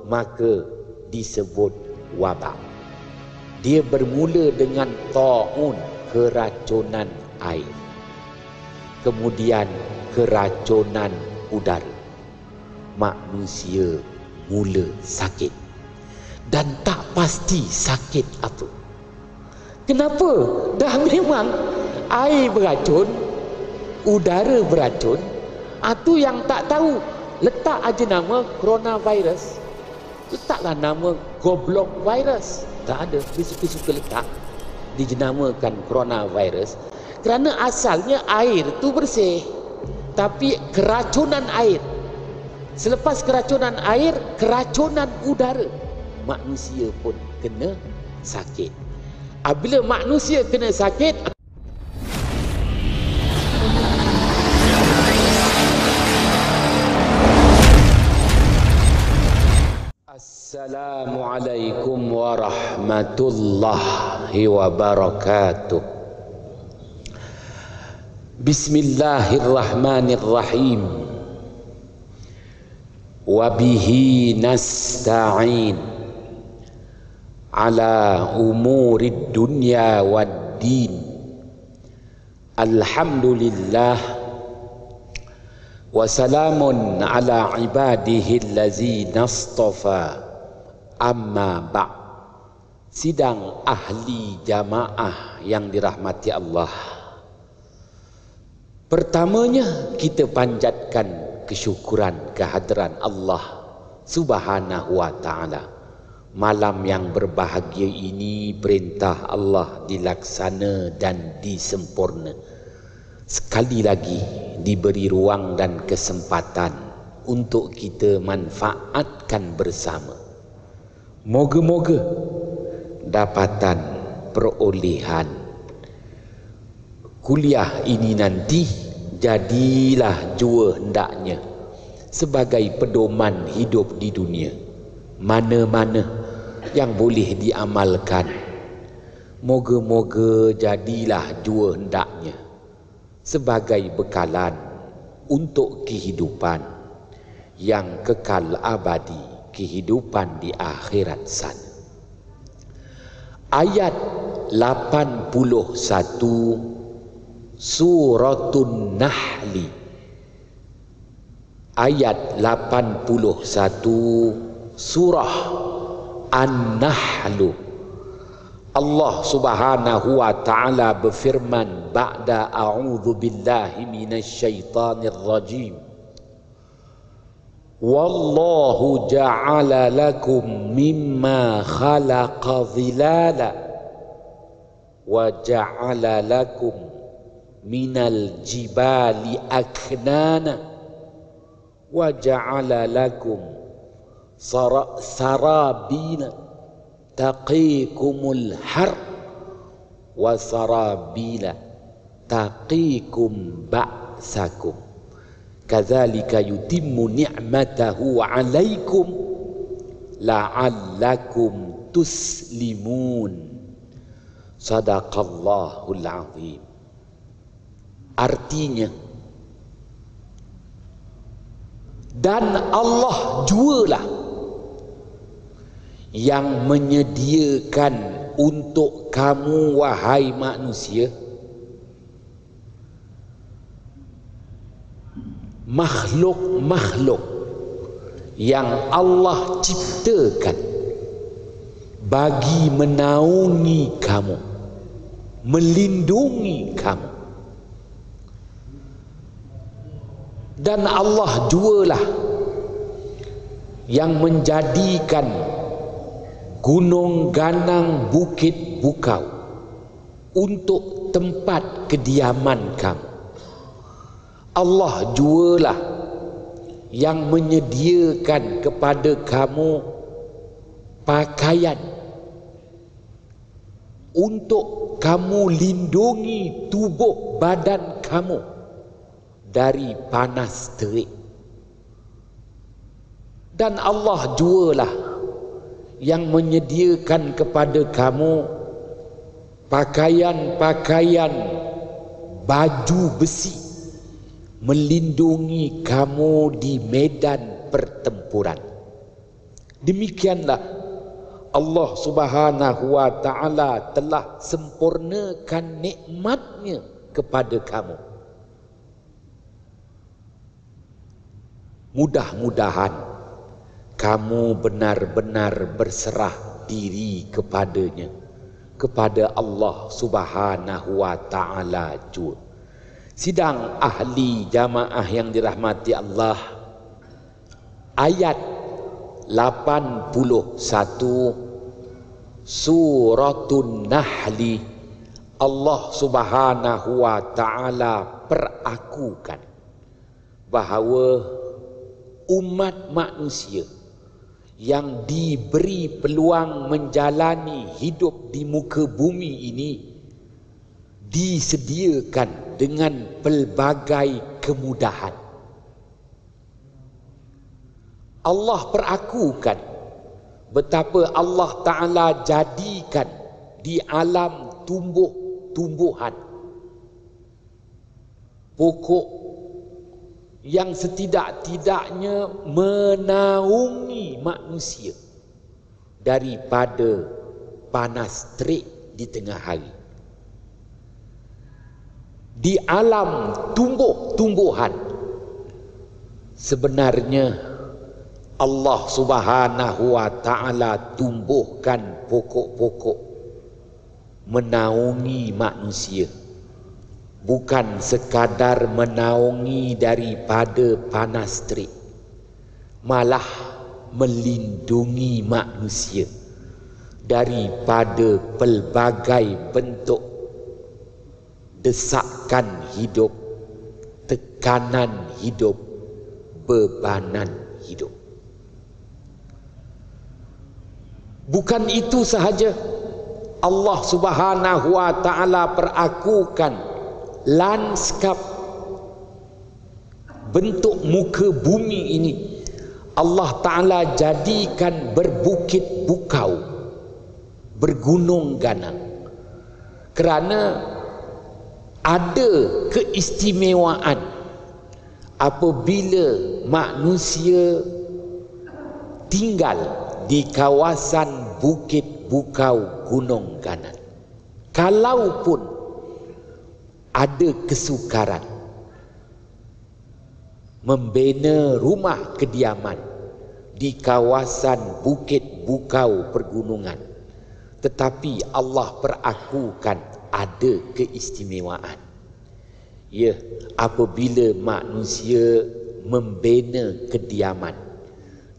maka disebut wabak. Dia bermula dengan ta'un, keracunan air. Kemudian keracunan udara. Manusia mula sakit. Dan tak pasti sakit apa. Kenapa? Dah memang air beracun, udara beracun. Itu yang tak tahu. Letak aja nama coronavirus. Letaklah nama goblok virus. Tak ada. Dia suka-suka letak. Dinamakan coronavirus. Kerana asalnya air tu bersih. Tapi keracunan air. Selepas keracunan air, keracunan udara. Manusia pun kena sakit. Apabila manusia kena sakit, Assalamualaikum warahmatullahi wabarakatuh. Bismillahirrahmanirrahim. Wabihi nasta'in ala umurid dunya wad din. Alhamdulillah wa salamun ala ibadihi allazina astafa. Amma ba'. Sidang ahli jamaah yang dirahmati Allah. Pertamanya kita panjatkan kesyukuran kehadiran Allah Subhanahu wa ta'ala. Malam yang berbahagia ini perintah Allah dilaksana dan disempurna. Sekali lagi diberi ruang dan kesempatan untuk kita manfaatkan bersama. Moga-moga dapatan perolehan kuliah ini nanti jadilah jua hendaknya sebagai pedoman hidup di dunia. Mana-mana yang boleh diamalkan, moga-moga jadilah jua hendaknya sebagai bekalan untuk kehidupan yang kekal abadi, kehidupan di akhirat sana. Ayat 81 Suratun Nahli. Ayat 81 Surah An-Nahlu. Allah Subhanahu wa ta'ala berfirman ba'da a'udzu billahi minasyaitonir rajim. Wallahu ja'ala lakum mimma khalaqa dhilala wa ja'ala lakum minal jibali aknana wa ja'ala lakum sarabina taqikumul har wa sarabila taqikum ba'sakum kadzalika yutimmu ni'matahu 'alaikum la'allakum tuslimun. Sadaqallahul azim. Artinya, dan Allah jualah yang menyediakan untuk kamu wahai manusia makhluk-makhluk yang Allah ciptakan bagi menaungi kamu, melindungi kamu. Dan Allah jualah yang menjadikan gunung ganang bukit bukau untuk tempat kediaman kamu. Allah jualah yang menyediakan kepada kamu pakaian untuk kamu lindungi tubuh badan kamu dari panas terik. Dan Allah jualah yang menyediakan kepada kamu pakaian-pakaian baju besi melindungi kamu di medan pertempuran. Demikianlah Allah Subhanahu wa ta'ala telah sempurnakan nikmatnya kepada kamu. Mudah-mudahan kamu benar-benar berserah diri kepadanya, kepada Allah Subhanahu wa ta'ala jua. Sidang ahli jamaah yang dirahmati Allah, ayat 81 Suratun Nahli, Allah Subhanahu wa ta'ala perakukan bahawa umat manusia yang diberi peluang menjalani hidup di muka bumi ini disediakan dengan pelbagai kemudahan. Allah perakukan betapa Allah Ta'ala jadikan di alam tumbuh-tumbuhan pokok yang setidak-tidaknya menaungi manusia daripada panas terik di tengah hari. Di alam tumbuh-tumbuhan sebenarnya Allah Subhanahu wa ta'ala tumbuhkan pokok-pokok menaungi manusia, bukan sekadar menaungi daripada panas terik, malah melindungi manusia daripada pelbagai bentuk desakan hidup, tekanan hidup, bebanan hidup. Bukan itu sahaja, Allah Subhanahu wa ta'ala perakukan lanskap bentuk muka bumi ini. Allah Ta'ala jadikan berbukit bukau, bergunung ganang, kerana ada keistimewaan apabila manusia tinggal di kawasan bukit bukau gunung ganang. Kalaupun ada kesukaran membina rumah kediaman di kawasan bukit bukau pergunungan, tetapi Allah perakukan ada keistimewaan. Ya, apabila manusia membina kediaman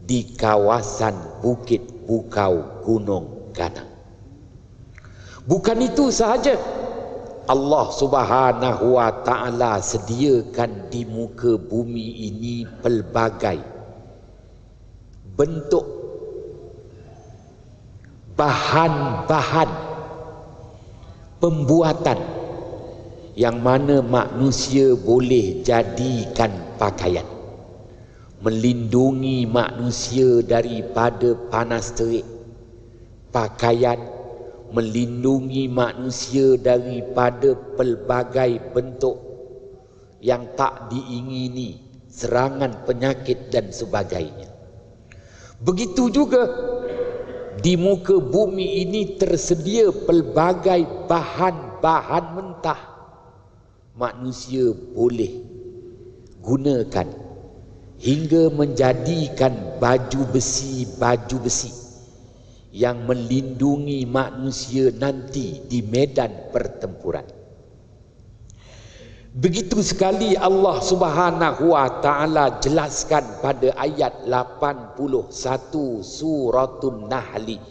di kawasan bukit bukau gunung ganang. Bukan itu sahaja, Allah Subhanahu wa ta'ala sediakan di muka bumi ini pelbagai bentuk bahan-bahan pembuatan yang mana manusia boleh jadikan pakaian, melindungi manusia daripada panas terik. Pakaian melindungi manusia daripada pelbagai bentuk yang tak diingini, serangan penyakit dan sebagainya. Begitu juga di muka bumi ini tersedia pelbagai bahan-bahan mentah. Manusia boleh gunakan hingga menjadikan baju besi yang melindungi manusia nanti di medan pertempuran. Begitu sekali Allah Subhanahu wa ta'ala jelaskan pada ayat 81 Suratun Nahli,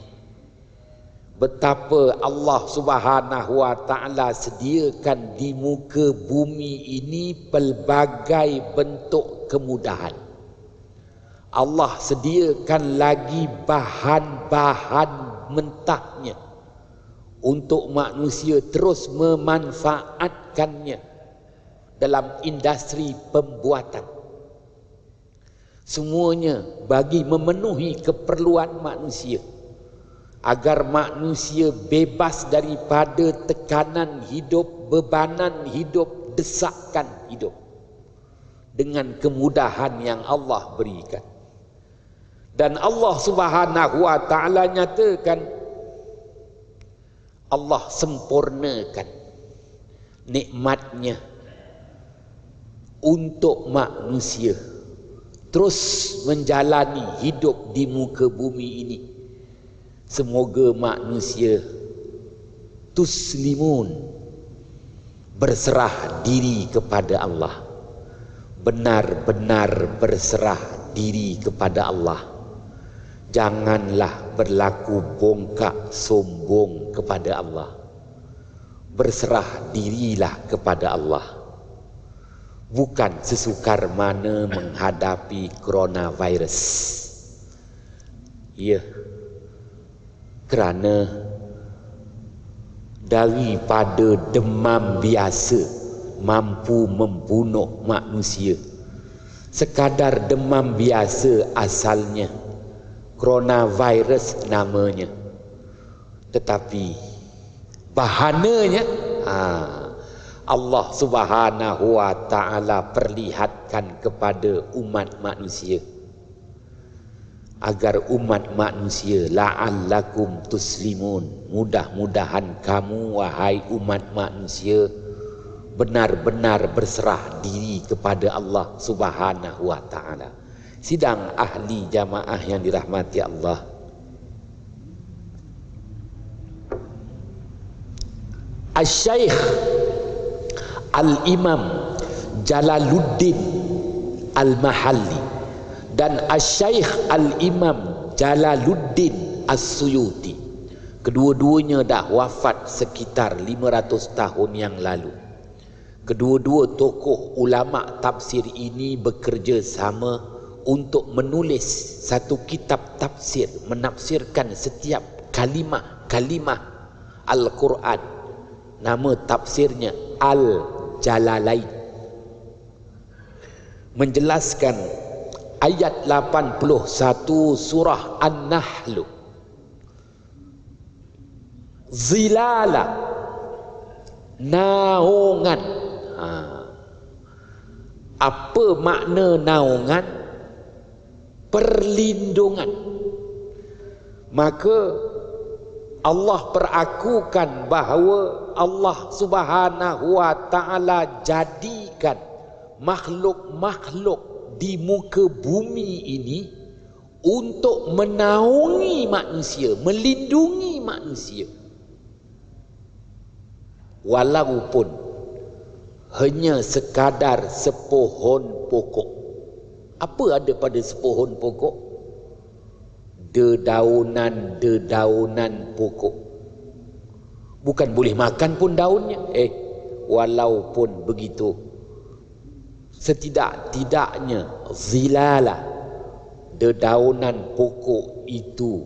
betapa Allah Subhanahu wa ta'ala sediakan di muka bumi ini pelbagai bentuk kemudahan. Allah sediakan lagi bahan-bahan mentahnya untuk manusia terus memanfaatkannya dalam industri pembuatan. Semuanya bagi memenuhi keperluan manusia, agar manusia bebas daripada tekanan hidup, bebanan hidup, desakan hidup, dengan kemudahan yang Allah berikan. Dan Allah Subhanahu wa ta'ala nyatakan, Allah sempurnakan nikmatnya untuk manusia terus menjalani hidup di muka bumi ini. Semoga manusia tuslimun, berserah diri kepada Allah, benar-benar berserah diri kepada Allah. Janganlah berlaku bongkak sombong kepada Allah. Berserah dirilah kepada Allah. Bukan sesukar mana menghadapi coronavirus. Ya, kerana daripada demam biasa mampu membunuh manusia. Sekadar demam biasa asalnya, coronavirus namanya. Tetapi bahananya Allah Subhanahu wa ta'ala perlihatkan kepada umat manusia, agar umat manusia la'allakum tuslimun, mudah-mudahan kamu wahai umat manusia benar-benar berserah diri kepada Allah Subhanahu wa ta'ala. Sidang ahli jamaah yang dirahmati Allah, Asy-Syaikh Al-Imam Jalaluddin Al-Mahalli dan Asy-Syaikh Al-Imam Jalaluddin As-Suyuti, kedua-duanya dah wafat sekitar 500 tahun yang lalu. Kedua-dua tokoh ulama tafsir ini bekerja sama untuk menulis satu kitab tafsir, menafsirkan setiap kalimah Al-Quran. Nama tafsirnya Al-Jalalain, menjelaskan ayat 81 surah An-Nahl. Zilala, naungan. Apa makna naungan? Perlindungan. Maka Allah perakukan bahawa Allah Subhanahu wa ta'ala jadikan makhluk-makhluk di muka bumi ini untuk menaungi manusia, melindungi manusia. Walaupun hanya sekadar sepohon pokok. Apa ada pada sepohon pokok? Dedaunan pokok. Bukan boleh makan pun daunnya. Walaupun begitu, setidak-tidaknya zilala, dedaunan pokok itu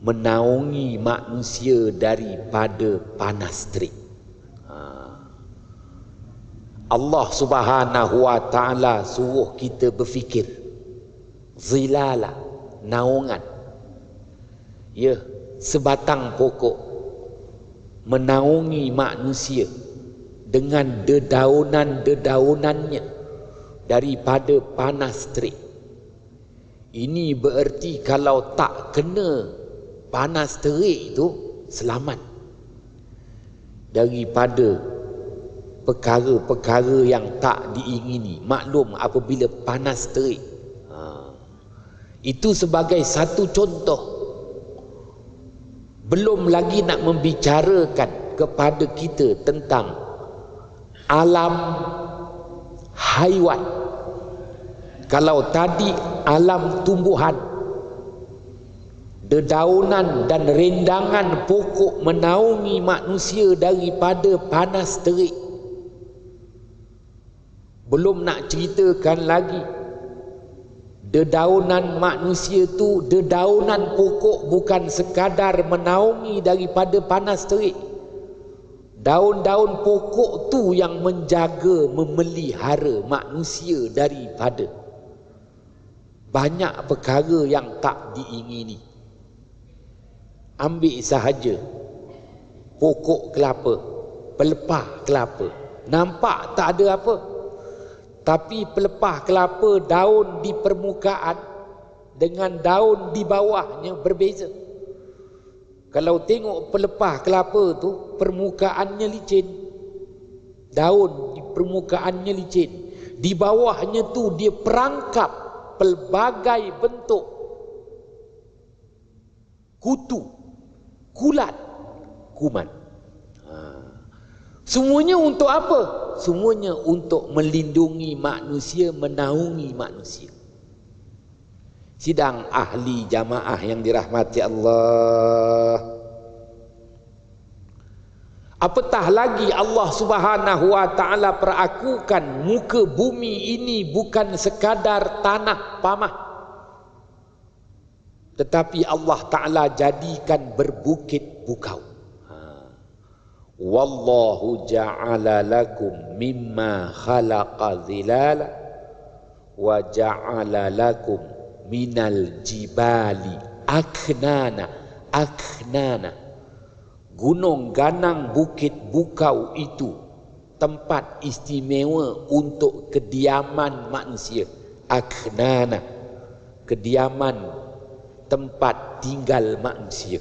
menaungi manusia daripada panas terik. Allah Subhanahu wa ta'ala suruh kita berfikir. Zilala, naungan. Ya, sebatang pokok menaungi manusia dengan dedaunan-dedaunannya daripada panas terik. Ini bererti kalau tak kena panas terik itu selamat daripada perkara-perkara yang tak diingini. Maklum apabila panas terik, itu sebagai satu contoh. Belum lagi nak membicarakan kepada kita tentang alam haiwan. Kalau tadi alam tumbuhan, dedaunan dan rendangan pokok menaungi manusia daripada panas terik. Belum nak ceritakan lagi dedaunan manusia tu, dedaunan pokok bukan sekadar menaungi daripada panas terik. Daun-daun pokok tu yang menjaga, memelihara manusia daripada banyak perkara yang tak diingini. Ambil sahaja pokok kelapa, pelepah kelapa. Nampak tak ada apa. Tapi pelepah kelapa, daun di permukaan dengan daun di bawahnya berbeza. Kalau tengok pelepah kelapa tu, permukaannya licin. Daun di permukaannya licin. Di bawahnya tu dia perangkap pelbagai bentuk kutu, kulat, kuman. Semuanya untuk apa? Semuanya untuk melindungi manusia, menaungi manusia. Sidang ahli jamaah yang dirahmati Allah. Apatah lagi Allah Subhanahu wa taala perakukan muka bumi ini bukan sekadar tanah pamah, tetapi Allah taala jadikan berbukit bukau. Wallahu ja'ala lakum mimma khalaqa zilala wa ja'ala lakum minal jibali aknana. Gunung ganang bukit bukau itu tempat istimewa untuk kediaman manusia. Aknana, kediaman, tempat tinggal manusia.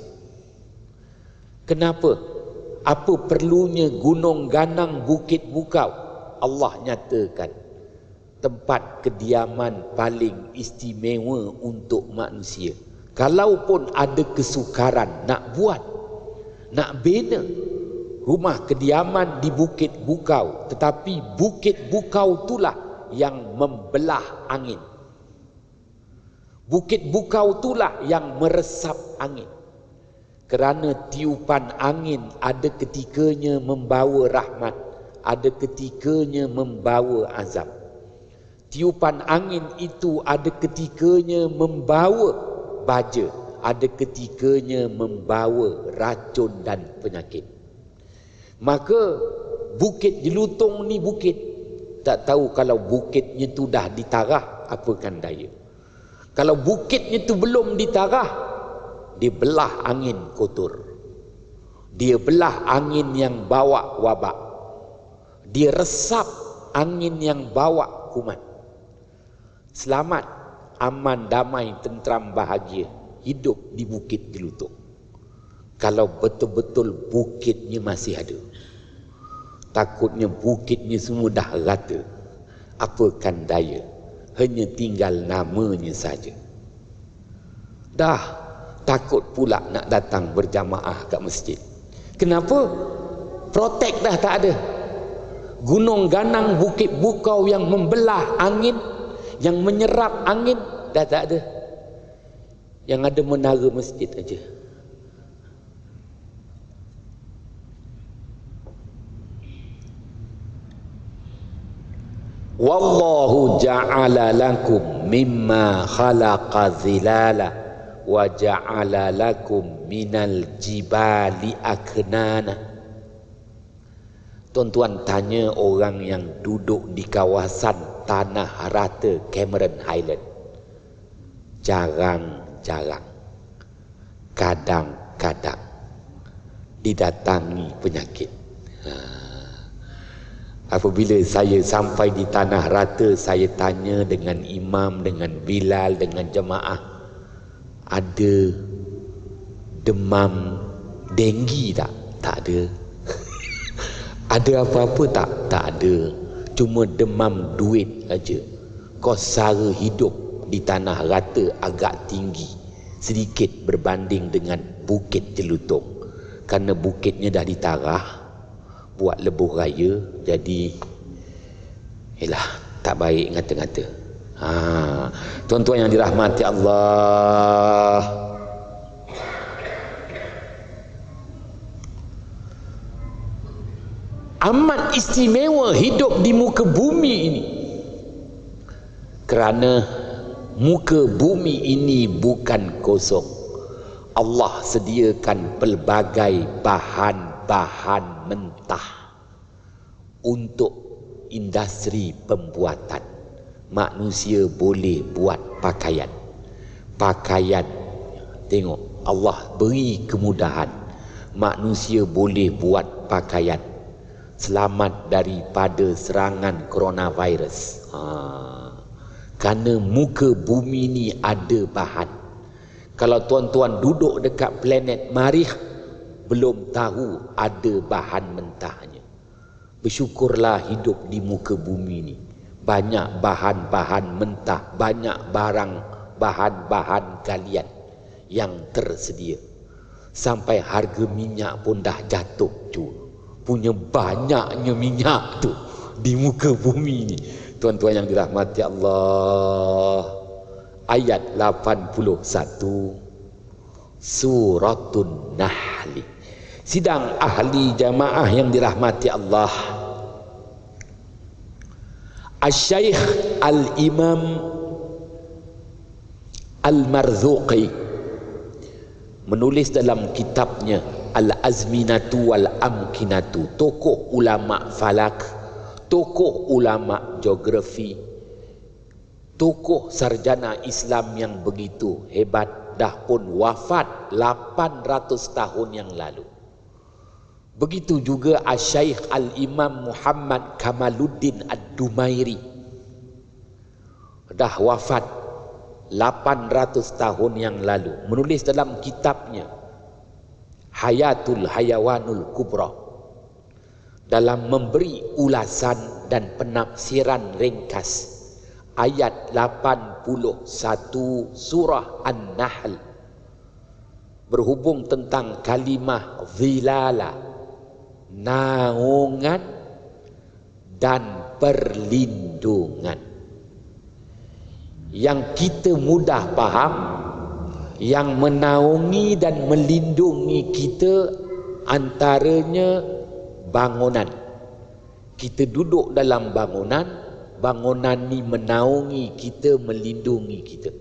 Kenapa? Apa perlunya gunung ganang bukit bukau? Allah nyatakan tempat kediaman paling istimewa untuk manusia. Kalaupun ada kesukaran nak buat, nak bina rumah kediaman di bukit bukau, tetapi bukit bukau itulah yang membelah angin. Bukit bukau itulah yang meresap angin. Kerana tiupan angin ada ketikanya membawa rahmat, ada ketikanya membawa azab. Tiupan angin itu ada ketikanya membawa baja, ada ketikanya membawa racun dan penyakit. Maka bukit Jelutong ni bukit, tak tahu kalau bukitnya tu dah ditarah, apakan daya. Kalau bukitnya tu belum ditarah, dia belah angin kotor, dia belah angin yang bawa wabak, dia resap angin yang bawa kuman. Selamat, aman, damai, tentram, bahagia hidup di bukit Jelutong. Kalau betul-betul bukitnya masih ada. Takutnya bukitnya semua dah rata, apakan daya, hanya tinggal namanya saja. Dah takut pula nak datang berjamaah kat masjid. Kenapa? Protek dah tak ada. Gunung ganang bukit bukau yang membelah angin, yang menyerap angin, dah tak ada. Yang ada menara masjid aja. Wallahu ja'ala lakum mimma khalaqa zilala wa ja'ala lakum minal jibali aknana. Tuan-tuan tanya orang yang duduk di kawasan tanah rata Cameron Highland. Jarang-jarang, kadang-kadang didatangi penyakit. Apabila saya sampai di tanah rata, saya tanya dengan imam, dengan Bilal, dengan jemaah, ada demam denggi tak? Tak ada. Ada apa-apa tak? Tak ada. Cuma demam duit aja. Kos sara hidup di tanah rata agak tinggi sedikit berbanding dengan bukit Jelutong. Kerana bukitnya dah ditarah buat lebuh raya, jadi tak baik ngata-ngata. Tuan-tuan yang dirahmati Allah, amat istimewa hidup di muka bumi ini. Kerana muka bumi ini bukan kosong. Allah sediakan pelbagai bahan-bahan mentah untuk industri pembuatan. Manusia boleh buat pakaian. Pakaian, tengok, Allah beri kemudahan. Manusia boleh buat pakaian selamat daripada serangan coronavirus. Kerana muka bumi ni ada bahan. Kalau tuan-tuan duduk dekat planet Marikh, belum tahu ada bahan mentahnya. Bersyukurlah hidup di muka bumi ni. Banyak bahan-bahan mentah, banyak bahan-bahan galian yang tersedia. Sampai harga minyak pun dah jatuh tu. Punya banyaknya minyak tu di muka bumi ni. Tuan-tuan yang dirahmati Allah, ayat 81 Suratun Nahl. Sidang ahli jamaah yang dirahmati Allah, Asy-Syaikh Al-Imam Al-Marzuqi menulis dalam kitabnya Al-Azminatu Wal-Amkinatu, tokoh ulama falak, tokoh ulama geografi, tokoh sarjana Islam yang begitu hebat, dah pun wafat 800 tahun yang lalu. Begitu juga Asy-Syaikh Al-Imam Muhammad Kamaluddin Ad-Dumairi, dah wafat 800 tahun yang lalu, menulis dalam kitabnya Hayatul Hayawanul Kubra, dalam memberi ulasan dan penafsiran ringkas ayat 81 surah An-Nahl berhubung tentang kalimah zilala, naungan dan perlindungan. Yang kita mudah faham, yang menaungi dan melindungi kita antaranya bangunan. Kita duduk dalam bangunan, bangunan ni menaungi kita, melindungi kita.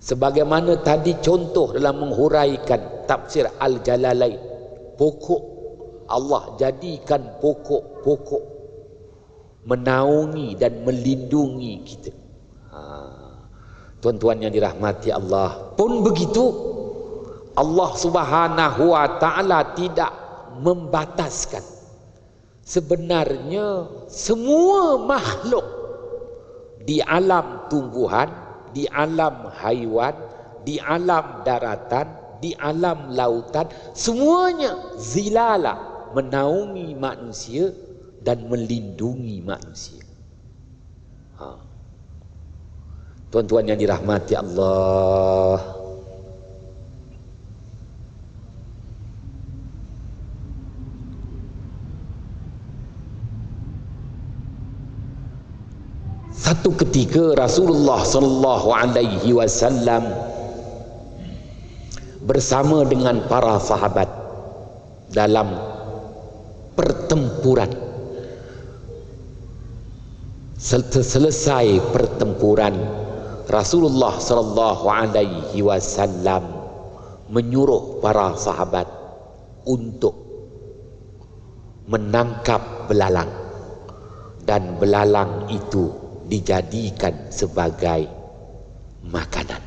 Sebagaimana tadi contoh dalam menghuraikan tafsir Al-Jalalain, pokok Allah jadikan pokok-pokok menaungi dan melindungi kita. Tuan-tuan yang dirahmati Allah, pun begitu Allah Subhanahu wa taala tidak membataskan. Sebenarnya semua makhluk di alam tumbuhan, di alam haiwan, di alam daratan, di alam lautan, semuanya zilala, menaungi manusia dan melindungi manusia. Tuan-tuan yang dirahmati Allah, satu ketika Rasulullah sallallahu alaihi wasallam bersama dengan para sahabat dalam pertempuran. Selesai pertempuran, Rasulullah sallallahu alaihi wasallam menyuruh para sahabat untuk menangkap belalang, dan belalang itu dijadikan sebagai makanan.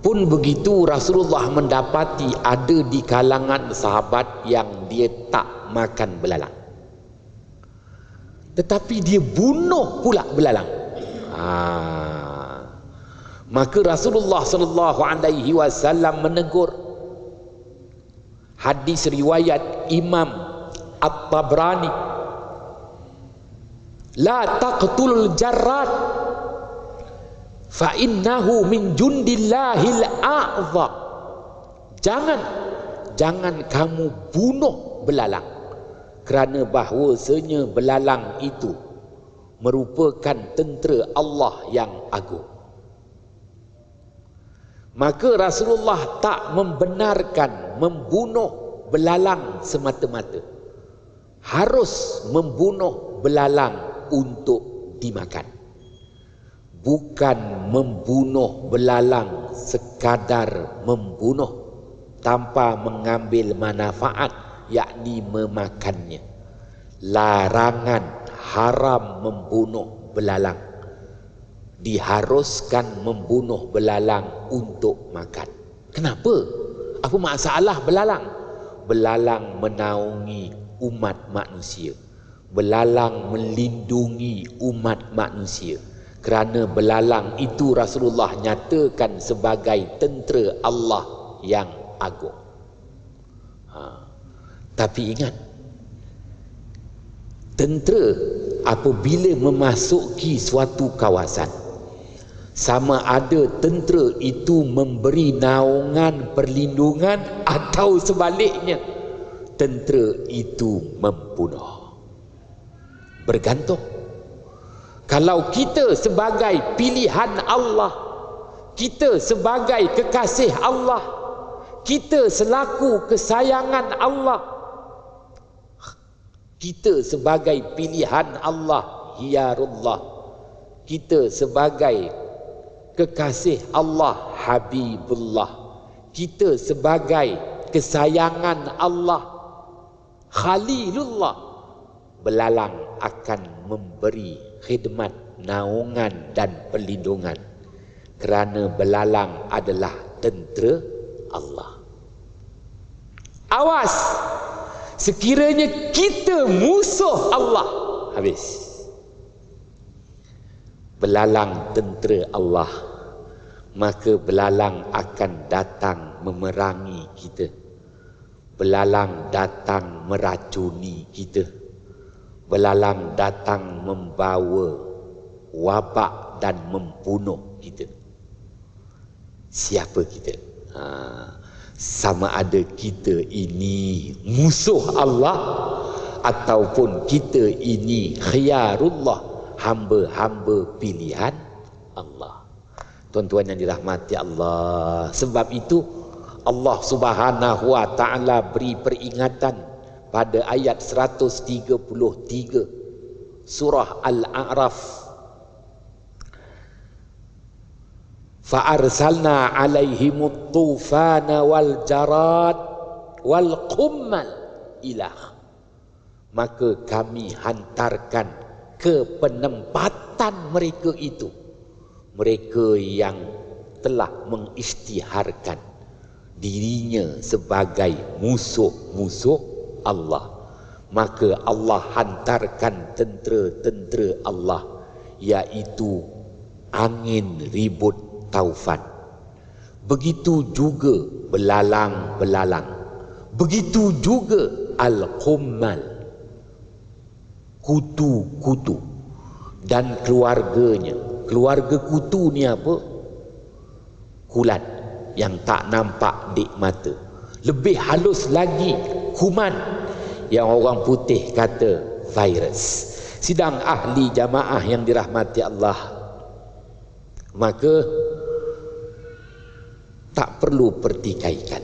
Pun begitu Rasulullah mendapati ada di kalangan sahabat yang dia tak makan belalang, tetapi dia bunuh pula belalang. Maka Rasulullah sallallahu alaihi wasallam menegur. Hadis riwayat Imam At-Tabrani, la taqtulul jarrad fa innahu min jundillahil a'zam. Jangan kamu bunuh belalang, kerana bahwasanya belalang itu merupakan tentera Allah yang agung. Maka Rasulullah tak membenarkan membunuh belalang semata-mata. Harus membunuh belalang untuk dimakan. Bukan membunuh belalang sekadar membunuh tanpa mengambil manfaat, yakni memakannya. Larangan, haram membunuh belalang. Diharuskan membunuh belalang untuk makan. Kenapa? Apa masalah belalang? Belalang menaungi umat manusia. Belalang melindungi umat manusia. Kerana belalang itu Rasulullah nyatakan sebagai tentera Allah yang agung. Tapi ingat, tentera apabila memasuki suatu kawasan, sama ada tentera itu memberi naungan perlindungan atau sebaliknya, tentera itu membunuh. Bergantung. Kalau kita sebagai pilihan Allah, kita sebagai kekasih Allah, kita selaku kesayangan Allah, kita sebagai pilihan Allah, hiyarullah, kita sebagai kekasih Allah, Habibullah, kita sebagai kesayangan Allah, Khalilullah, belalang akan memberi khidmat, naungan dan perlindungan, kerana belalang adalah tentera Allah. Awas, sekiranya kita musuh Allah, habis. Belalang tentera Allah, maka belalang akan datang memerangi kita. Belalang datang meracuni kita. Belalang datang membawa wabak dan membunuh kita. Siapa kita? Sama ada kita ini musuh Allah ataupun kita ini khiyarullah, hamba-hamba pilihan Allah. Tuan-tuan yang dirahmati Allah, sebab itu Allah Subhanahu wa taala beri peringatan pada ayat 133 surah Al-A'raf. Fa'arsalna 'alaihimut tufana wal jarad wal qummal ilah. Maka kami hantarkan ke penempatan mereka itu, mereka yang telah mengisytiharkan dirinya sebagai musuh-musuh Allah. Maka Allah hantarkan tentera-tentera Allah, iaitu angin ribut taufan. Begitu juga belalang-belalang. Begitu juga al-qummal, kutu-kutu dan keluarganya. Keluarga kutu ni apa? Kulat yang tak nampak di mata. Lebih halus lagi, kuman, yang orang putih kata virus. Sidang ahli jamaah yang dirahmati Allah, maka tak perlu pertikaikan.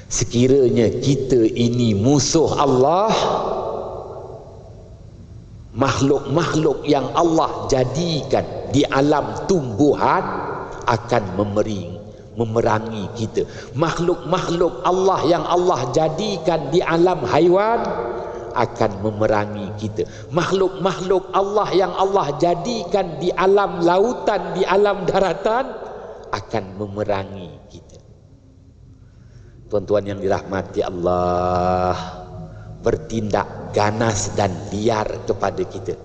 Sekiranya kita ini musuh Allah, makhluk-makhluk yang Allah jadikan di alam tumbuhan akan memerangi kita. Makhluk-makhluk Allah yang Allah jadikan di alam haiwan akan memerangi kita. Makhluk-makhluk Allah yang Allah jadikan di alam lautan, di alam daratan akan memerangi kita. Tuan-tuan yang dirahmati Allah, bertindak ganas dan liar kepada kita,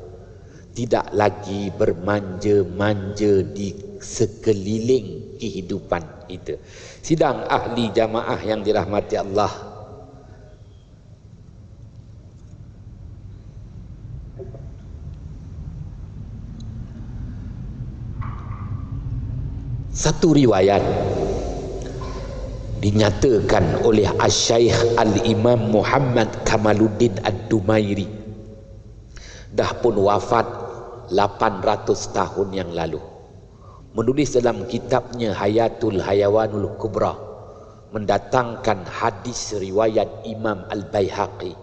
tidak lagi bermanja-manja di sekeliling kehidupan kita. Sidang ahli jamaah yang dirahmati Allah, satu riwayat dinyatakan oleh Asy-Syaikh Al-Imam Muhammad Kamaluddin Ad-Dumairi, dah pun wafat 800 tahun yang lalu, menulis dalam kitabnya Hayatul Hayawanul Kubra, mendatangkan hadis riwayat Imam Al-Baihaqi.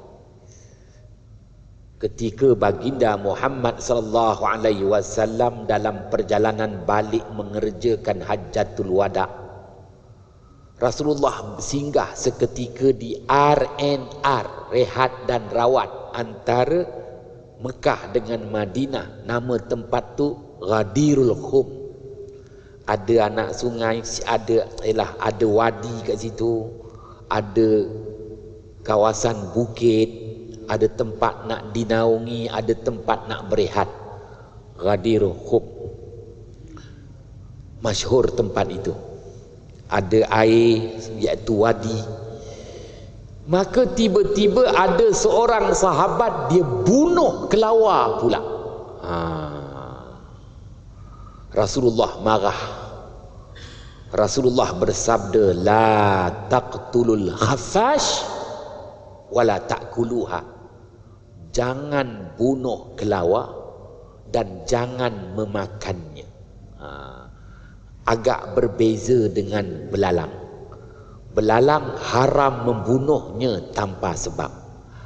Ketika baginda Muhammad sallallahu alaihi wasallam dalam perjalanan balik mengerjakan Hajjatul Wada', Rasulullah singgah seketika di R&R, rehat dan rawat, antara Mekah dengan Madinah. Nama tempat tu Ghadirul Khum. Ada anak sungai, ada wadi kat situ, ada kawasan bukit, ada tempat nak dinaungi, ada tempat nak berehat. Ghadir Khub, masyhur tempat itu, ada air iaitu wadi. Maka tiba-tiba ada seorang sahabat, dia bunuh kelawar pula. Rasulullah marah. Rasulullah bersabda, la taqtulul khafash wala ta'kuluha. Jangan bunuh kelawar dan jangan memakannya. Agak berbeza dengan belalang. Belalang haram membunuhnya tanpa sebab.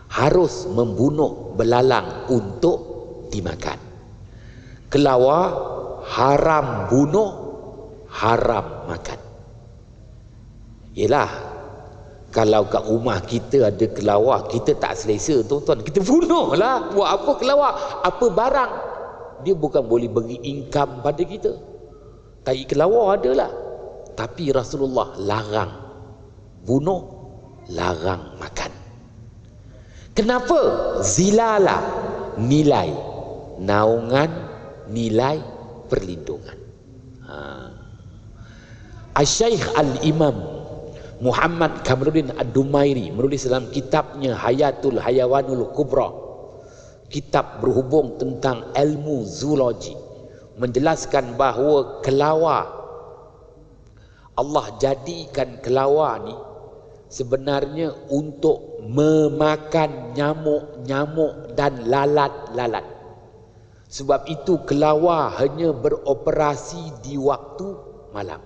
Harus membunuh belalang untuk dimakan. Kelawar haram bunuh, haram makan. Yelah, kalau kat rumah kita ada kelawar, kita tak selesa tuan-tuan, kita bunuh lah. Buat apa kelawar? Apa barang? Dia bukan boleh beri income pada kita. Tai kelawar adalah. Tapi Rasulullah larang bunuh, larang makan. Kenapa? Zilala, nilai naungan, nilai perlindungan. Asy-Syaikh Al-Imam Muhammad Kamaluddin Ad-Dumairi menulis dalam kitabnya Hayatul Hayawanul Kubra, kitab berhubung tentang ilmu zoologi, menjelaskan bahawa kelawar, Allah jadikan kelawar ni sebenarnya untuk memakan nyamuk-nyamuk dan lalat-lalat. Sebab itu kelawar hanya beroperasi di waktu malam.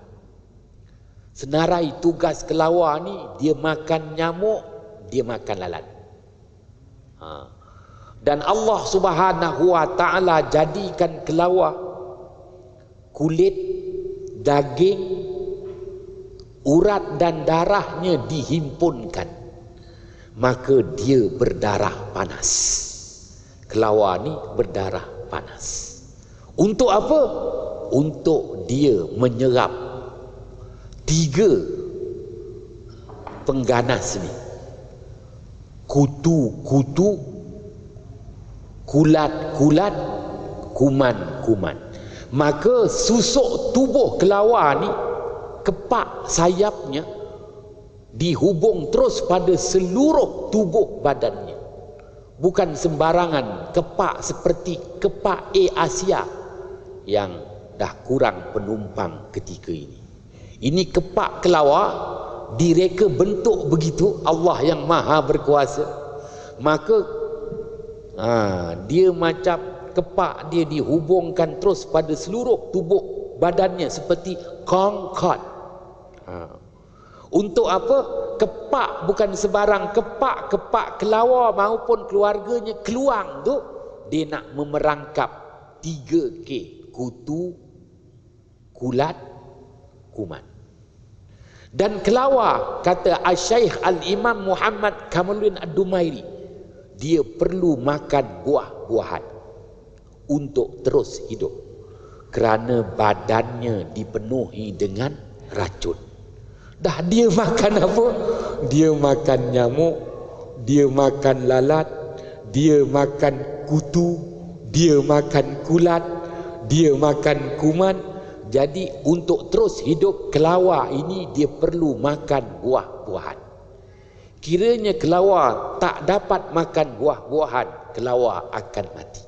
Senarai tugas kelawar ni, dia makan nyamuk, dia makan lalat. Dan Allah Subhanahu wa ta'ala jadikan kelawar kulit, daging, urat dan darahnya dihimpunkan, maka dia berdarah panas. Kelawar ni berdarah panas. Untuk apa? Untuk dia menyerap 3 pengganas ni: kutu-kutu, kulat-kulat, kuman-kuman. Maka susuk tubuh kelawar ni, kepak sayapnya dihubung terus pada seluruh tubuh badannya. Bukan sembarangan kepak seperti kepak Air Asia yang dah kurang penumpang ketika ini. Ini kepak kelawar, direka bentuk begitu Allah yang maha berkuasa. Maka dia macam kepak dia dihubungkan terus pada seluruh tubuh badannya seperti kongkot. Untuk apa? Kepak bukan sebarang kepak kelawar maupun keluarganya keluang tu, dia nak memerangkap 3K: kutu, kulat, kuman. Dan kelawar, kata Asy-Syaikh Al-Imam Muhammad Kamaluddin Ad-Dumairi, dia perlu makan buah-buahan untuk terus hidup, kerana badannya dipenuhi dengan racun. Dah dia makan apa? Dia makan nyamuk, dia makan lalat, dia makan kutu, dia makan kulat, dia makan kuman. Jadi untuk terus hidup kelawar ini, dia perlu makan buah-buahan. Kiranya kelawar tak dapat makan buah-buahan, kelawar akan mati.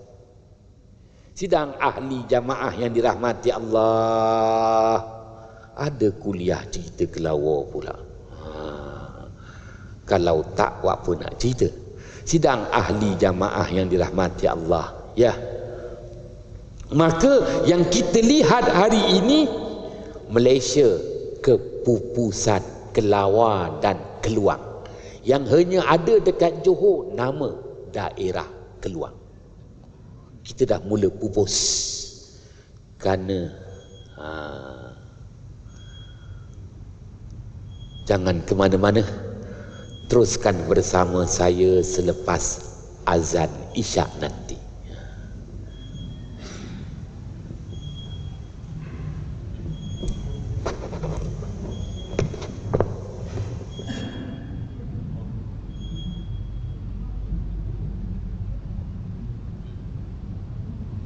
Sidang ahli jamaah yang dirahmati Allah, ada kuliah cerita kelawar pula. Kalau tak, buat apa nak cerita? Sidang ahli jamaah yang dirahmati Allah, ya. Maka yang kita lihat hari ini, Malaysia kepupusan kelawar dan keluang, yang hanya ada dekat Johor nama daerah Keluang. Kita dah mula pupus kerana jangan ke mana-mana, teruskan bersama saya selepas azan Isyak nanti.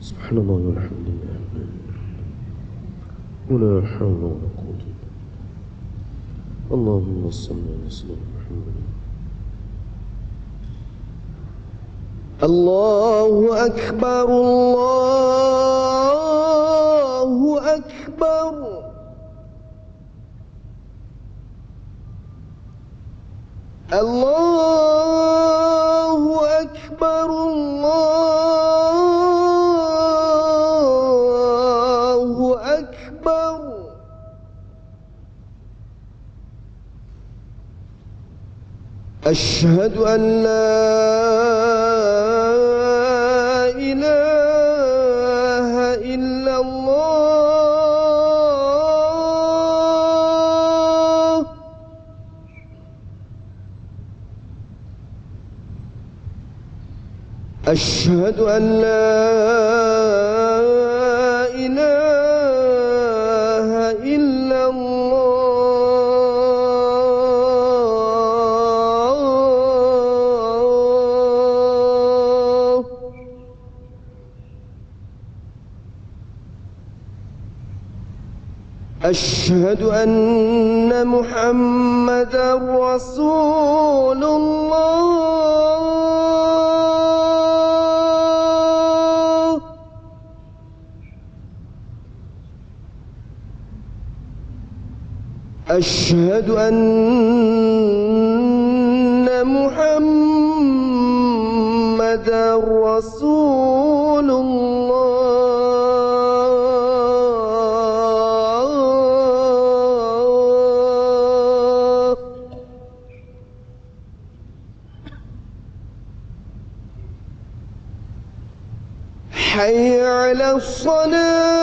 Subhanallah walhamdulillah wala hawla wala quwwata illa billah. Allahumma salli ala sayyidina Muhammad. Allahu akbar, Allahu akbar. Allahu akbar, Allahu akbar. Asyhadu an la ilaha illallah. Asyhadu an la ilaha illallah. أشهد أن محمدا رسول الله. أشهد أن محمدا رسول الله. حي على الصلاة.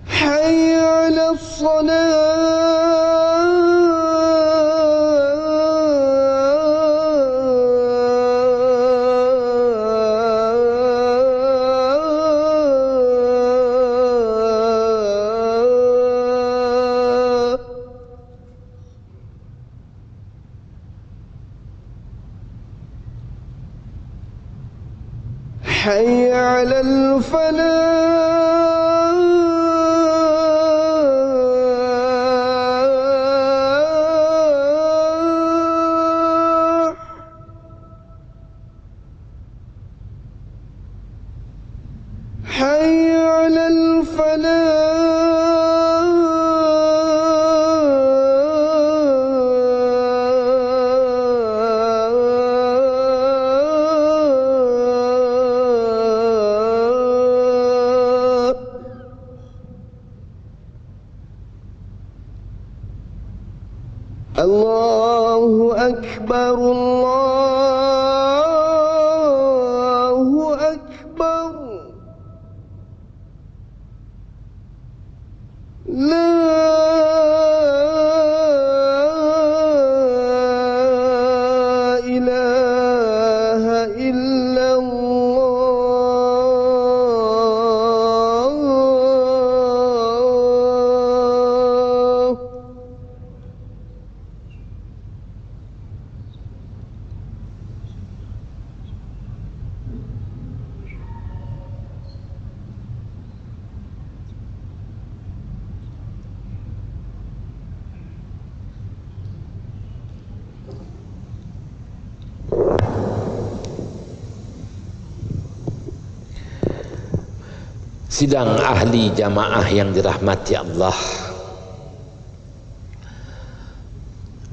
حي على الصلاة. حي على الفلاح. حي على الفلاح. الله أكبر، الله أكبر. لا إله إلا الله. Sidang ahli jamaah yang dirahmati Allah,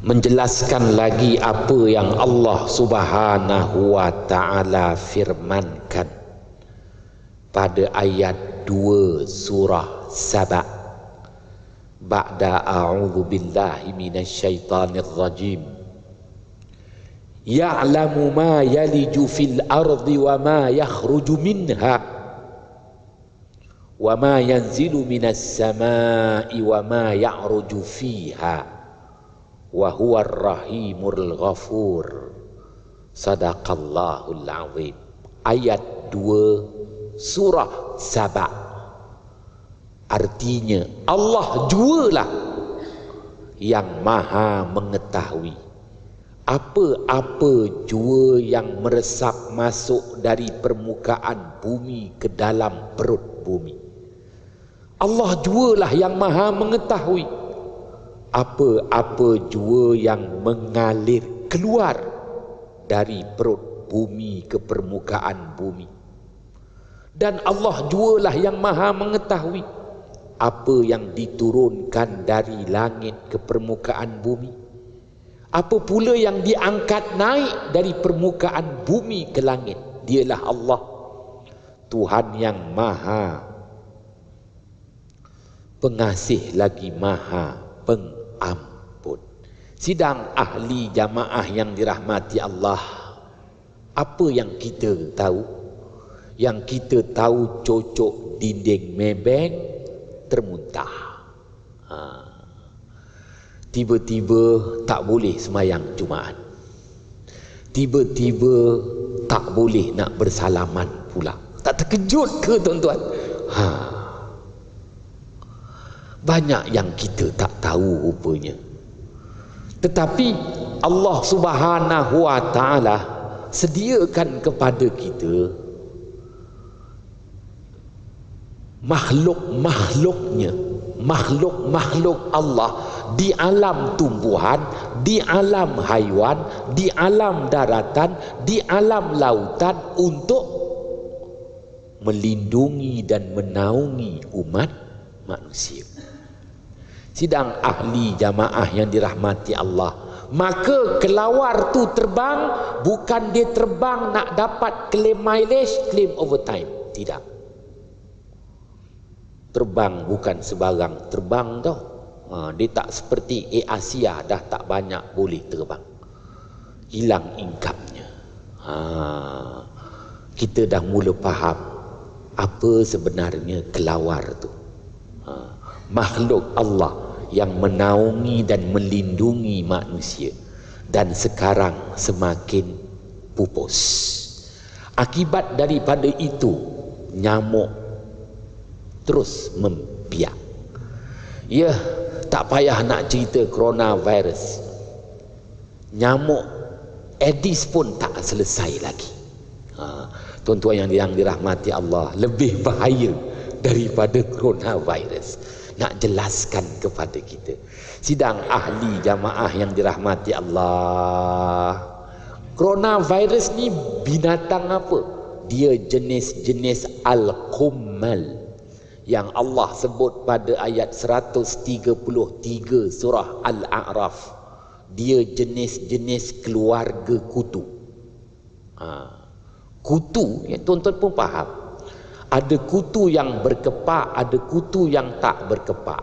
menjelaskan lagi apa yang Allah Subhanahu wa taala firmankan pada ayat 2 surah Saba. Ba'da a'udzu billahi minasyaitonir rajim. Ya'lamu ma yaliju fil ardi wa ma yakhruju minha wa ma yanzilu minas samai wa ma ya'ruju fiha wa huwar rahimul ghafur. Sadaqallahul azim. ayat 2 surah Saba. Artinya Allah jualah yang maha mengetahui apa-apa jua yang meresap masuk dari permukaan bumi ke dalam perut bumi. Allah jualah yang maha mengetahui apa-apa jua yang mengalir keluar dari perut bumi ke permukaan bumi. Dan Allah jualah yang maha mengetahui apa yang diturunkan dari langit ke permukaan bumi, apa pula yang diangkat naik dari permukaan bumi ke langit. Dialah Allah, Tuhan yang maha pengasih lagi maha pengampun. Sidang ahli jamaah yang dirahmati Allah, apa yang kita tahu? Yang kita tahu cocok dinding mebeng termuntah. Tiba-tiba tak boleh sembahyang Jumaat. Tiba-tiba tak boleh nak bersalaman pula. Tak terkejut ke tuan-tuan? Banyak yang kita tak tahu rupanya. Tetapi Allah Subhanahu wa taala sediakan kepada kita makhluk-makhluknya, makhluk-makhluk Allah di alam tumbuhan, di alam haiwan, di alam daratan, di alam lautan untuk melindungi dan menaungi umat manusia. Sidang ahli jamaah yang dirahmati Allah, maka kelawar tu terbang bukan dia terbang nak dapat claim mileage, claim overtime. Tidak. Terbang bukan sebarang terbang tau. Dia tak seperti Air Asia, dah tak banyak boleh terbang, hilang income-nya. Kita dah mula faham apa sebenarnya kelawar tu. Makhluk Allah yang menaungi dan melindungi manusia, dan sekarang semakin pupus. Akibat daripada itu, nyamuk terus membiak. Ya, tak payah nak cerita coronavirus. Nyamuk Aedes pun tak selesai lagi. Tuan-tuan yang dirahmati Allah, lebih bahaya daripada coronavirus. Nak jelaskan kepada kita, sidang ahli jamaah yang dirahmati Allah, coronavirus ni binatang apa? Dia jenis-jenis al-qummal yang Allah sebut pada ayat 133 surah Al-A'raf. Dia jenis-jenis keluarga kutu. Kutu, ya, tuan-tuan pun faham. Ada kutu yang berkepak, ada kutu yang tak berkepak.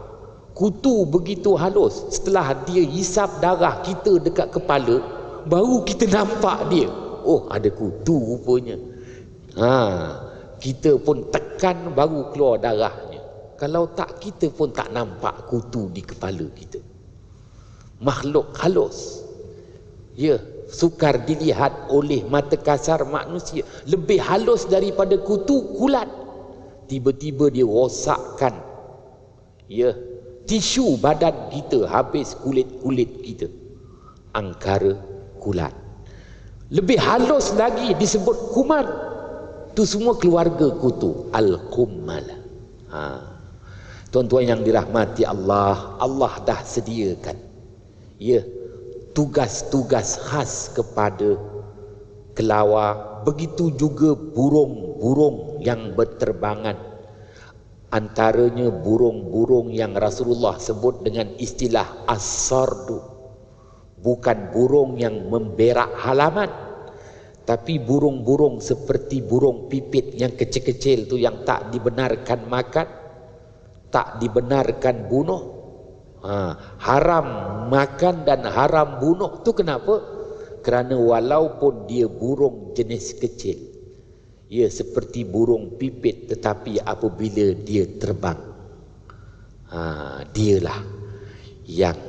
Kutu begitu halus, setelah dia hisap darah kita dekat kepala, baru kita nampak dia. Oh, ada kutu rupanya. Kita pun tekan baru keluar darahnya. Kalau tak, kita pun tak nampak kutu di kepala kita. Makhluk halus, ya, sukar dilihat oleh mata kasar manusia. Lebih halus daripada kutu, kulat. Tiba-tiba dia rosakkan, ya, tisu badan kita, habis kulit-kulit kita. Angkara kulat. Lebih halus lagi disebut kuman. Itu semua keluarga kutu, al-qummal. Tuan-tuan yang dirahmati Allah, Allah dah sediakan, ya, tugas-tugas khas kepada kelawar. Begitu juga burung-burung yang berterbangan. Antaranya burung-burung yang Rasulullah sebut dengan istilah as-sardu. Bukan burung yang memberak halaman, tapi burung-burung seperti burung pipit yang kecil-kecil tu, yang tak dibenarkan makan, tak dibenarkan bunuh. Haram makan dan haram bunuh. Tu kenapa? Kerana walaupun dia burung jenis kecil, ya, seperti burung pipit, tetapi apabila dia terbang, dialah yang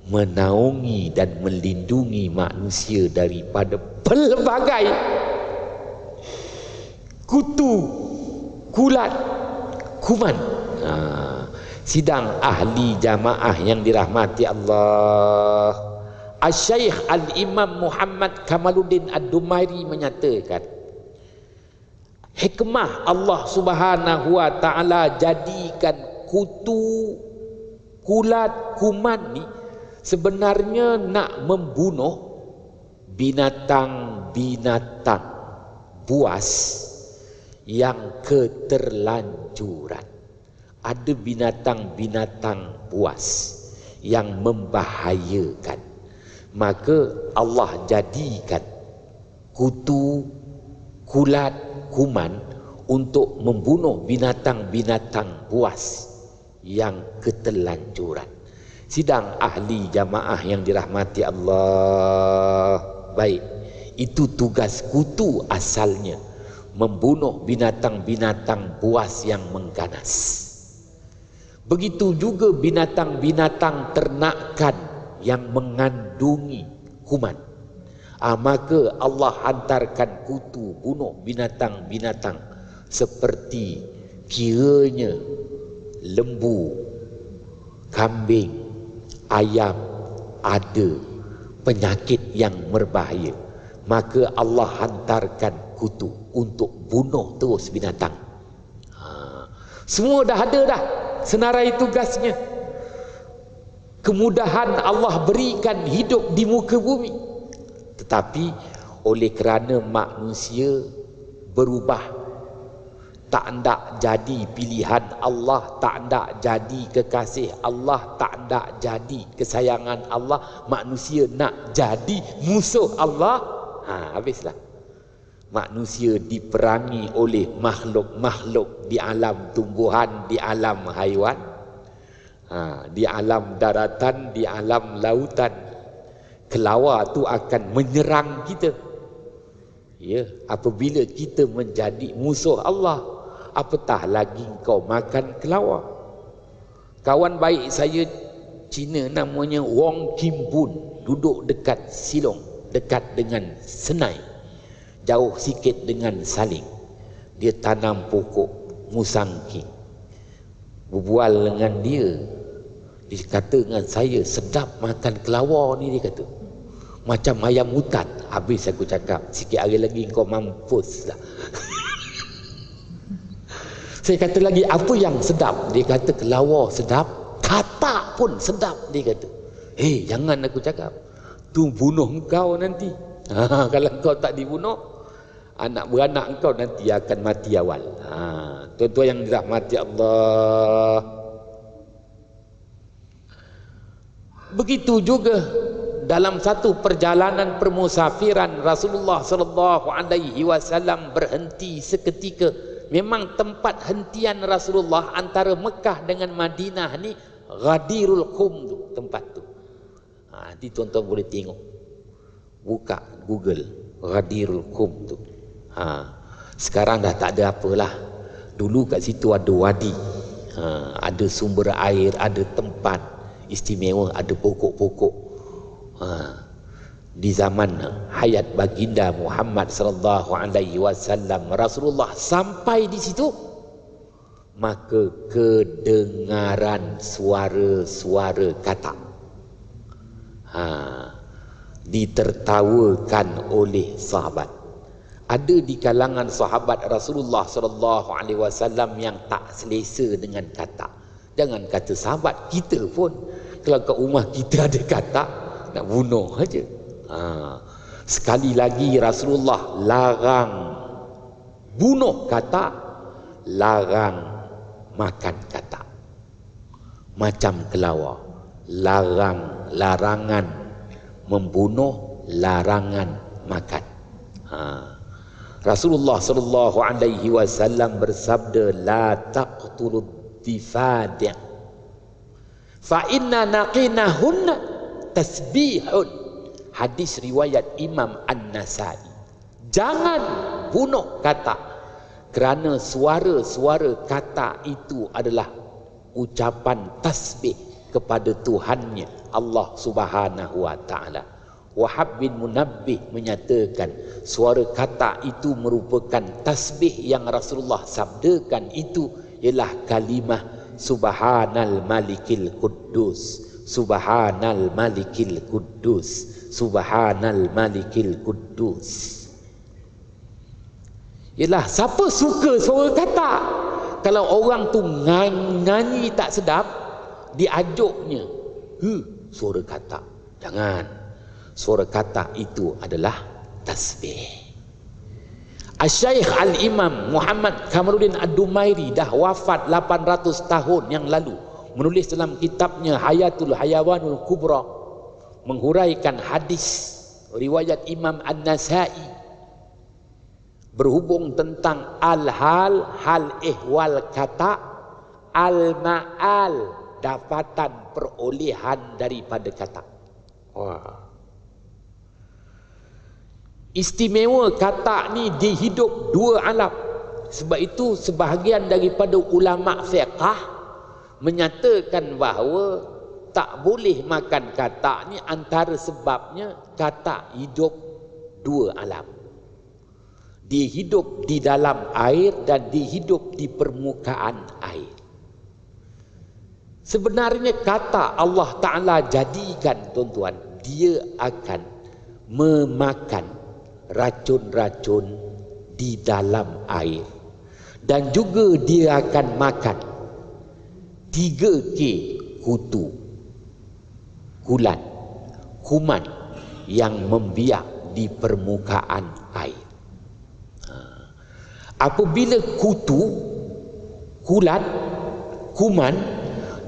menaungi dan melindungi manusia daripada pelbagai kutu, kulat, kuman. Sidang ahli jamaah yang dirahmati Allah, Asy-Syaikh Al-Imam Muhammad Kamaluddin Ad-Dumairi menyatakan, hikmah Allah Subhanahu wa taala jadikan kutu, kulat, kuman ni sebenarnya nak membunuh binatang-binatang buas yang keterlanjuran. Ada binatang-binatang buas yang membahayakan, maka Allah jadikan kutu, kulat, kuman untuk membunuh binatang-binatang buas yang keterlanjuran. Sidang ahli jamaah yang dirahmati Allah, baik, itu tugas kutu asalnya, membunuh binatang-binatang buas yang mengganas. Begitu juga binatang-binatang ternakan yang mengandungi kuman. Maka Allah hantarkan kutu bunuh binatang-binatang seperti kiranya lembu, kambing, ayam ada penyakit yang berbahaya, maka Allah hantarkan kutu untuk bunuh terus binatang. Semua dah ada dah senarai tugasnya. Kemudahan Allah berikan hidup di muka bumi, tetapi oleh kerana manusia berubah, tak hendak jadi pilihan Allah, tak hendak jadi kekasih Allah, tak hendak jadi kesayangan Allah, manusia nak jadi musuh Allah, habislah. Manusia diperangi oleh makhluk-makhluk di alam tumbuhan, di alam haiwan, di alam daratan, di alam lautan. Kelawar tu akan menyerang kita. Ya, apabila kita menjadi musuh Allah, apatah lagi kau makan kelawar. Kawan baik saya Cina namanya Wong Kim Bun, duduk dekat Silong, dekat dengan Senai, jauh sikit dengan Saling. Dia tanam pokok musangking. Berbual dengan dia, dia kata dengan saya, sedap makan kelawar ni, dia kata, macam ayam hutan. Habis aku cakap, sikit hari lagi kau mampus lah. Saya kata lagi, apa yang sedap? Dia kata kelawar sedap, katak pun sedap, dia kata. Jangan, aku cakap, tu bunuh engkau nanti. Kalau kau tak dibunuh, anak beranak engkau nanti akan mati awal. Tuan-tuan yang dirahmati Allah, begitu juga dalam satu perjalanan permusafiran, Rasulullah sallallahu alaihi wasallam berhenti seketika. Memang tempat hentian Rasulullah antara Mekah dengan Madinah ni Ghadirul Khum tu, tempat tu. Nanti tuan-tuan boleh tengok, buka Google Ghadirul Khum tu. Sekarang dah tak ada apalah. Dulu kat situ ada wadi, ada sumber air, ada tempat istimewa, ada pokok-pokok. Di zaman hayat baginda Muhammad sallallahu alaihi wasallam, Rasulullah sampai di situ, maka kedengaran suara-suara katak. Ditertawakan oleh sahabat. Ada di kalangan sahabat Rasulullah sallallahu alaihi wasallam yang tak selesa dengan katak. Jangan kata sahabat, kita pun kalau kat rumah kita ada katak, nak bunuh aja. Sekali lagi Rasulullah larang bunuh katak, larang makan katak. Macam kelawar, larangan membunuh, larangan makan. Rasulullah sallallahu alaihi wasallam bersabda, la taqtulud difadi' fa inna naqinahunna tasbihun. Hadis riwayat Imam An-Nasai. Jangan bunuh katak, kerana suara-suara katak itu adalah ucapan tasbih kepada Tuhannya Allah Subhanahu wa taala. Wahab bin Munabbih menyatakan, Suara katak itu merupakan tasbih yang Rasulullah sabdakan, itu ialah kalimah Subhanal Malikil Quddus, Subhanal Malikil Quddus, Subhanal Malikil Quddus. Ialah siapa suka suara katak? Kalau orang tu nyanyi tak sedap, diajuknya, suara katak. Jangan. Suara katak itu adalah tasbih. Al-Syaikh Al-Imam Muhammad Kamaluddin Ad-Dumairi dah wafat 800 tahun yang lalu, menulis dalam kitabnya Hayatul Hayawanul Kubra, menghuraikan hadis riwayat Imam An-Nasai berhubung tentang al-hal, hal ihwal kata, al-ma'al, dapatan perolehan daripada kata. Wah. Istimewa katak ni di hidup dua alam. Sebab itu sebahagian daripada ulama fiqh menyatakan bahawa tak boleh makan katak ni, antara sebabnya katak hidup dua alam. Dia hidup di dalam air dan dia hidup di permukaan air. Sebenarnya katak Allah Ta'ala jadikan, tuan-tuan, dia akan memakan racun-racun di dalam air, dan juga dia akan makan 3K kutu, kulat, kuman yang membiak di permukaan air. Apabila kutu, kulat, kuman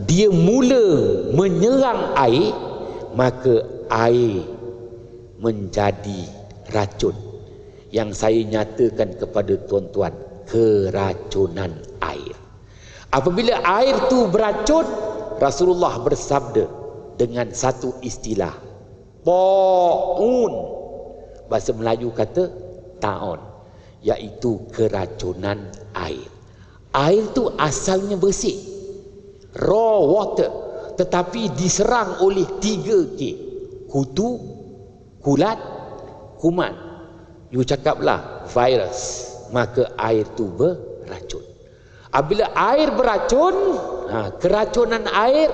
dia mula menyerang air, maka air menjadi racun. Yang saya nyatakan kepada tuan-tuan, keracunan air. Apabila air tu beracun, Rasulullah bersabda dengan satu istilah, ta'un. Bahasa Melayu kata ta'un, iaitu keracunan air. Air tu asalnya bersih, raw water, tetapi diserang oleh 3K, kutu, kulat, kuman. You cakaplah virus, maka air tu beracun. Apabila air beracun, keracunan air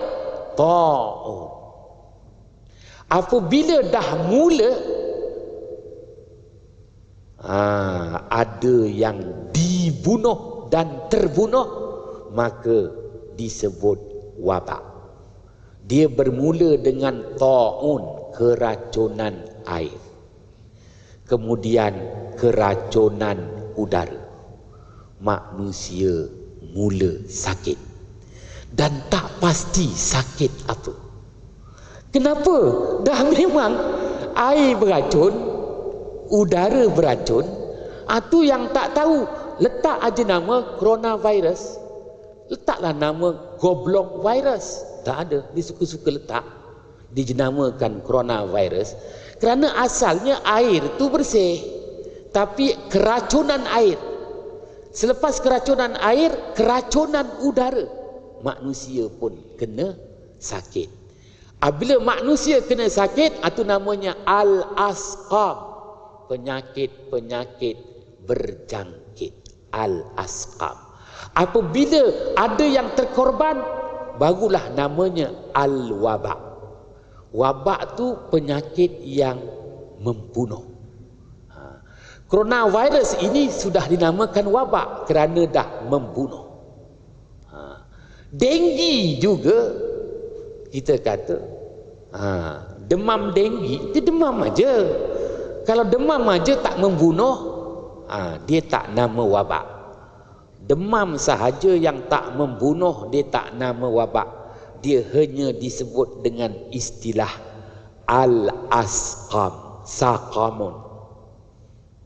ta'un. Apabila dah mula ada yang dibunuh dan terbunuh, maka disebut wabak. Dia bermula dengan ta'un, keracunan air. Kemudian keracunan udara. Manusia mula sakit, dan tak pasti sakit apa. Kenapa? Dah memang air beracun, udara beracun. Tu yang tak tahu, letak aja nama coronavirus, letaklah nama goblok virus. Tak ada, dia suka-suka letak, dijenamakan coronavirus. Kerana asalnya air tu bersih, tapi keracunan air, selepas keracunan air, keracunan udara, manusia pun kena sakit. Apabila manusia kena sakit, itu namanya al-asqam, penyakit-penyakit berjangkit, al-asqam. Apabila ada yang terkorban, barulah namanya al-wabak. Wabak tu penyakit yang membunuh. Coronavirus ini sudah dinamakan wabak kerana dah membunuh. Denggi juga, kita kata demam denggi, dia demam aja. Kalau demam aja tak membunuh, dia tak nama wabak. Demam sahaja yang tak membunuh, dia tak nama wabak. Dia hanya disebut dengan istilah al-asqam, saqamun,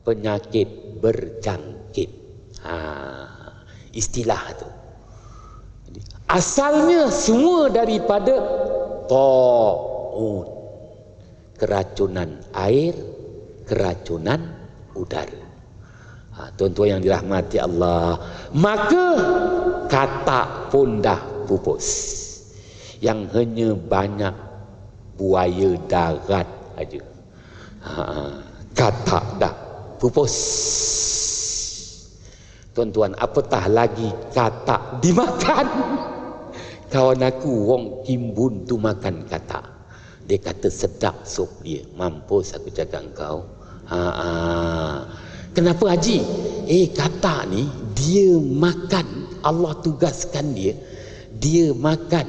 penyakit berjangkit. Istilah tu asalnya semua daripada ta'un, keracunan air, keracunan udara. Tuan-tuan yang dirahmati Allah, maka katak pun dah pupus. Yang hanya banyak buaya darat aja. Katak dah pupus. Tuan-tuan, apatah lagi katak dimakan. Kawan aku wong Kimbun tu makan katak. Dia kata sedap sup dia. Mampus aku jaga engkau. Kenapa Haji? Katak ni dia makan, Allah tugaskan dia, dia makan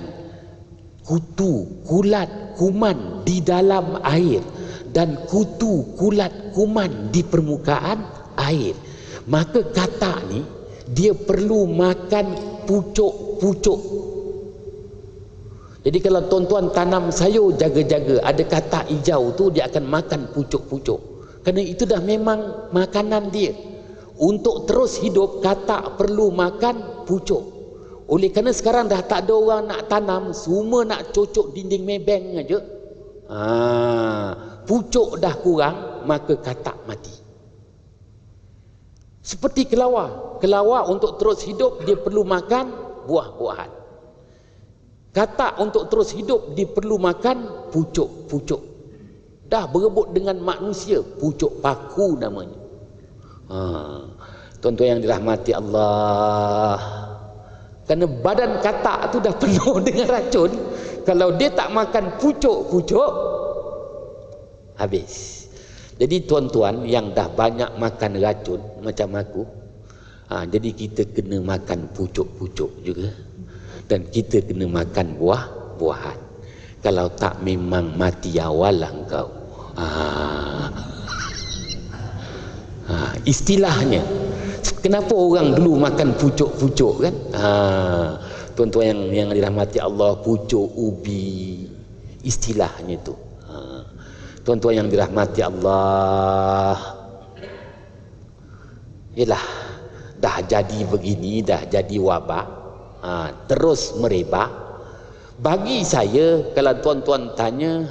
kutu, kulat, kuman di dalam air dan kutu, kulat, kuman di permukaan air. Maka katak ni dia perlu makan pucuk-pucuk. Jadi kalau tuan-tuan tanam sayur, jaga-jaga, ada katak hijau tu dia akan makan pucuk-pucuk. Kerana itu dah memang makanan dia. Untuk terus hidup, katak perlu makan pucuk. Oleh kerana sekarang dah tak ada orang nak tanam, semua nak cocok dinding mebeng aja. Pucuk dah kurang, maka katak mati. Seperti kelawar. Kelawar untuk terus hidup dia perlu makan buah-buahan. Katak untuk terus hidup dia perlu makan pucuk-pucuk. Dah berebut dengan manusia, pucuk paku namanya. Tuan-tuan yang dirahmati Allah, kerana badan katak tu dah penuh dengan racun. Kalau dia tak makan pucuk-pucuk, habis. Jadi tuan-tuan yang dah banyak makan racun macam aku, jadi kita kena makan pucuk-pucuk juga. Dan kita kena makan buah-buahan. Kalau tak memang mati awal lah engkau. Istilahnya, kenapa orang dulu makan pucuk-pucuk kan? Tuan-tuan yang dirahmati Allah, pucuk ubi, istilahnya tu. Tuan-tuan yang dirahmati Allah, yelah, dah jadi begini, dah jadi wabak, terus merebak. Bagi saya, kalau tuan-tuan tanya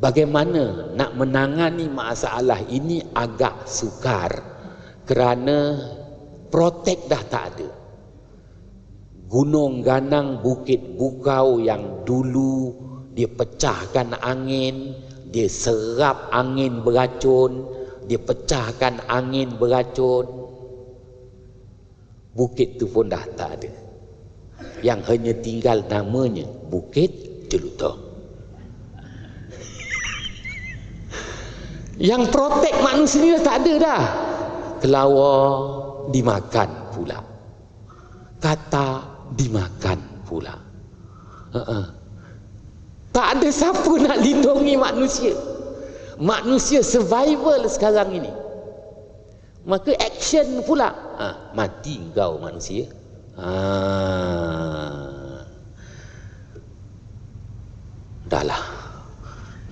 bagaimana nak menangani masalah ini, agak sukar. Kerana protek dah tak ada. Gunung ganang, bukit bukau yang dulu dia pecahkan angin, dia serap angin beracun, dia pecahkan angin beracun, bukit tu pun dah tak ada. Yang hanya tinggal namanya Bukit Jelutong. Yang protek manusia tak ada dah. Kelawar dimakan pula, katak dimakan pula. Tak ada siapa nak lindungi manusia. Manusia survival sekarang ini. Maka action pula, mati engkau manusia. Dahlah,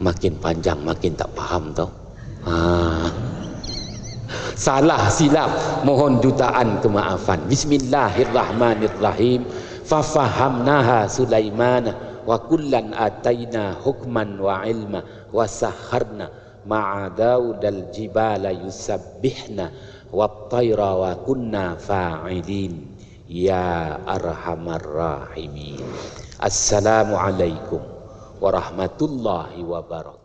makin panjang makin tak faham tau. Salah silap, mohon jutaan kemaafan. Bismillahirrahmanirrahim. Fafahamnaha Sulaiman wa kullan ataina hukman wa ilma wa sakharna ma'a Daudal jibala yusabbihna wa tayra wa kunna fa'ilin. Ya Arhamar Rahimin. Assalamualaikum warahmatullahi wabarakatuh.